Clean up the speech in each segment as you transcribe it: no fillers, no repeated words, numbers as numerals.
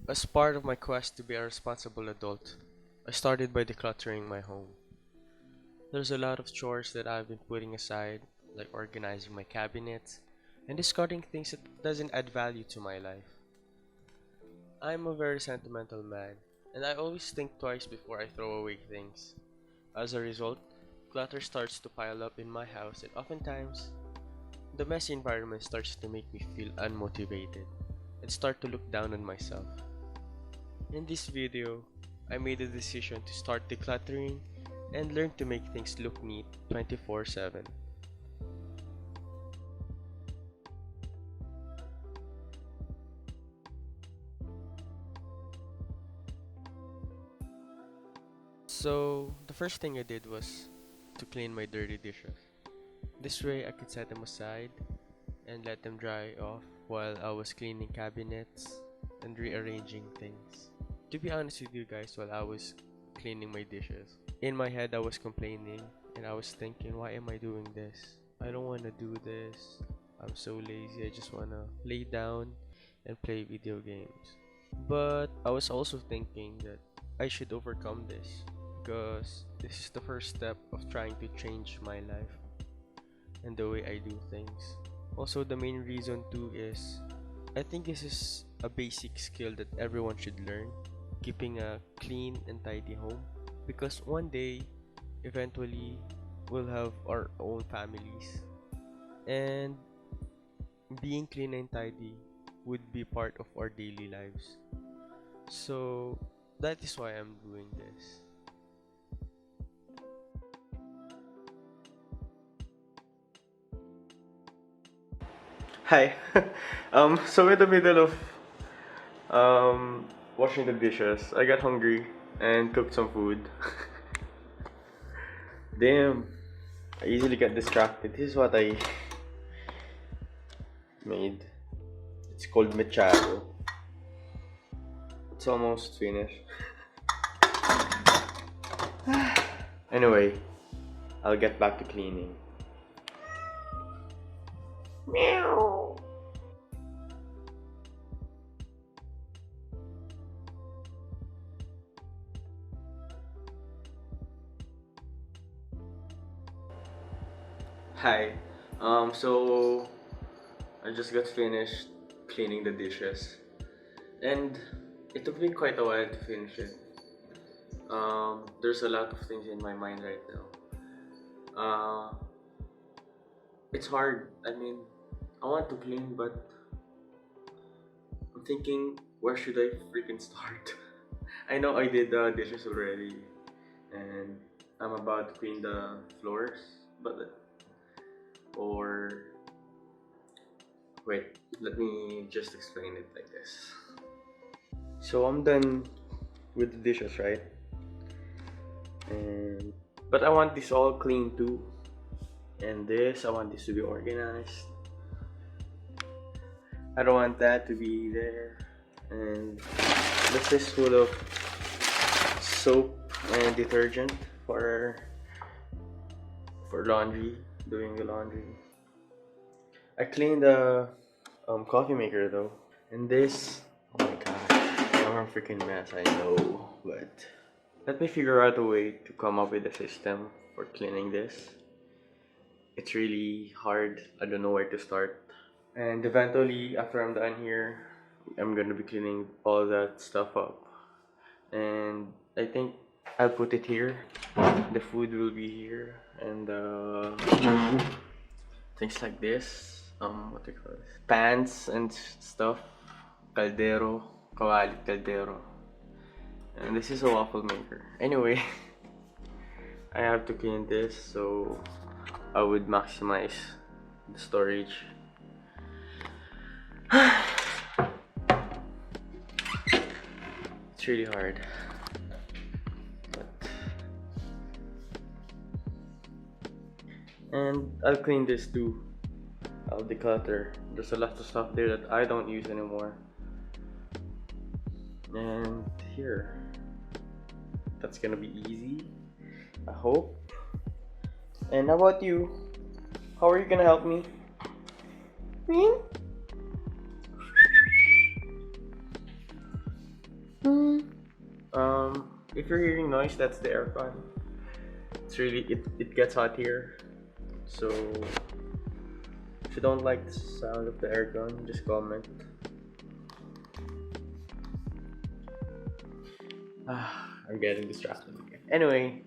As part of my quest to be a responsible adult, I started by decluttering my home. There's a lot of chores that I've been putting aside, like organizing my cabinets and discarding things that doesn't add value to my life. I'm a very sentimental man, and I always think twice before I throw away things. As a result, clutter starts to pile up in my house, and oftentimes, the messy environment starts to make me feel unmotivated and start to look down on myself. In this video, I made a decision to start decluttering and learn to make things look neat 24/7. So, the first thing I did was to clean my dirty dishes. This way, I could set them aside and let them dry off while I was cleaning cabinets and rearranging things. To be honest with you guys, while I was cleaning my dishes, in my head I was complaining and I was thinking, why am I doing this? I don't want to do this. I'm so lazy. I just want to lay down and play video games. But I was also thinking that I should overcome this because this is the first step of trying to change my life and the way I do things. Also, the main reason too is I think this is a basic skill that everyone should learn, keeping a clean and tidy home. Because one day, eventually, we'll have our own families, and being clean and tidy would be part of our daily lives. So, that is why I'm doing this. Hi. So in the middle of washing the dishes, I got hungry and cooked some food. Damn, I easily get distracted. This is what I made. It's called mechado. It's almost finished. Anyway, I'll get back to cleaning. Meow. Hi. So I just got finished cleaning the dishes, and it took me quite a while to finish it. There's a lot of things in my mind right now. Uh, it's hard. I mean, I want to clean, but I'm thinking, where should I freaking start? I know I did the dishes already, and I'm about to clean the floors, but or wait, let me just explain it like this. So I'm done with the dishes, right? And but I want this all clean too, and this I want this to be organized. I don't want that to be there, and this is full of soap and detergent for laundry, doing the laundry. I cleaned the coffee maker though, and this, oh my gosh, I'm a freaking mess, I know, but let me figure out a way to come up with a system for cleaning this. It's really hard, I don't know where to start. And eventually, after I'm done here, I'm gonna be cleaning all that stuff up. And I think I'll put it here. The food will be here, and things like this. What do you call this? Pans and stuff. Caldero, kawalit caldero. And this is a waffle maker. Anyway, I have to clean this so I would maximize the storage. It's really hard. But and I'll clean this too. I'll declutter. There's a lot of stuff there that I don't use anymore. And here, that's gonna be easy, I hope. And how about you? How are you gonna help me? Me? If you're hearing noise, that's the aircon. It's really it gets hot here. So if you don't like the sound of the aircon, just comment. I'm getting distracted again. Anyway,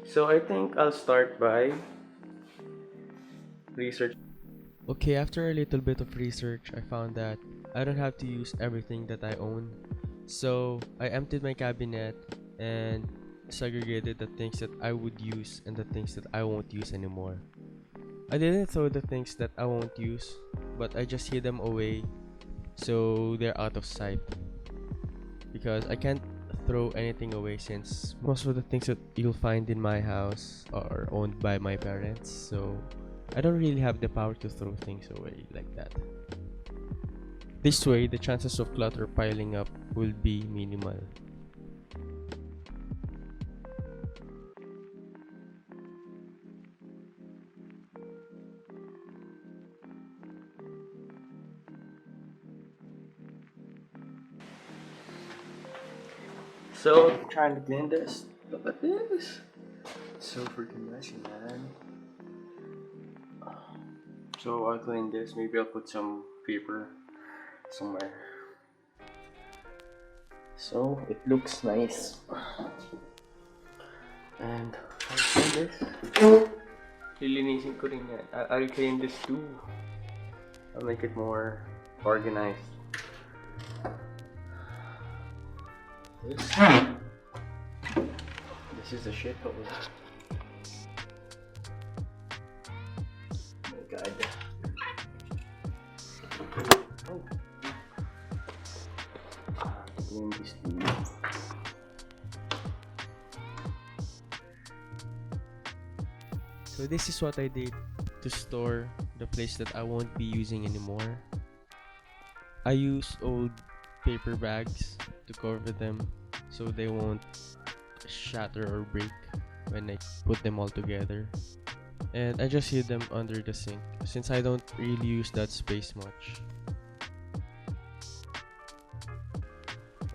so I think I'll start by research. Okay, after a little bit of research, I found that I don't have to use everything that I own. So I emptied my cabinet and segregated the things that I would use and the things that I won't use anymore. I didn't throw the things that I won't use, but I just hid them away so they're out of sight. Because I can't throw anything away since most of the things that you'll find in my house are owned by my parents, so I don't really have the power to throw things away like that. This way, the chances of clutter piling up will be minimal. So, trying to clean this. Look at this. So freaking messy, man. So, I'll clean this. Maybe I'll put some paper somewhere. So, it looks nice. And, I'll clean this. Lilinisin ko rin yan. I'll clean this too. I'll make it more organized. This is the shit hole. Oh my god. Oh. Clean this too. So this is what I did to store the place that I won't be using anymore. I used old paper bags to cover them so they won't shatter or break when I put them all together. And I just hid them under the sink since I don't really use that space much.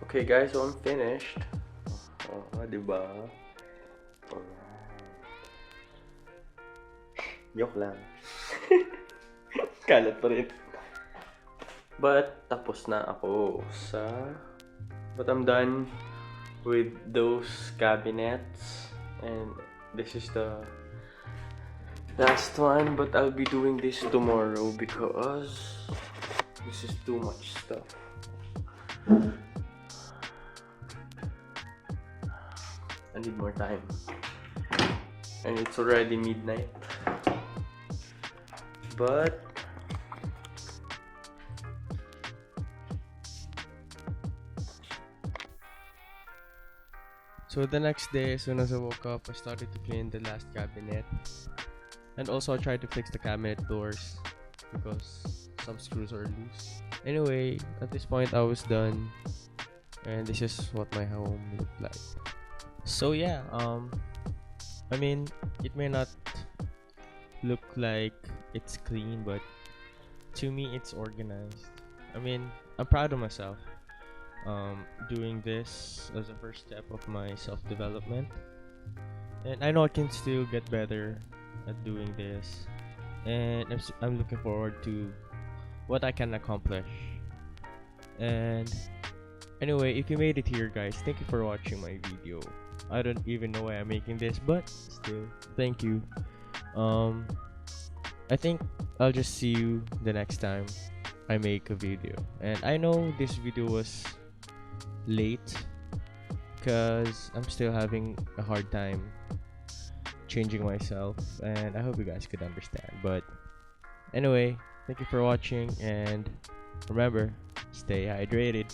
Okay guys, so I'm finished. Diba? Joke lang. Kalat pa rin. But tapos na ako but I'm done with those cabinets, and this is the last one, but I'll be doing this tomorrow because this is too much stuff. I need more time, and it's already midnight, but so the next day, as soon as I woke up, I started to clean the last cabinet. And also I tried to fix the cabinet doors because some screws are loose. Anyway, at this point I was done. And this is what my home looked like. So yeah, I mean, it may not look like it's clean, but to me it's organized. I mean, I'm proud of myself. Doing this as a first step of my self-development, and I know I can still get better at doing this, and I'm looking forward to what I can accomplish. And anyway, if you made it here guys, thank you for watching my video. I don't even know why I'm making this, but still, thank you. I think I'll just see you the next time I make a video. And I know this video was late because I'm still having a hard time changing myself, and I hope you guys could understand. But anyway, thank you for watching, and remember, stay hydrated.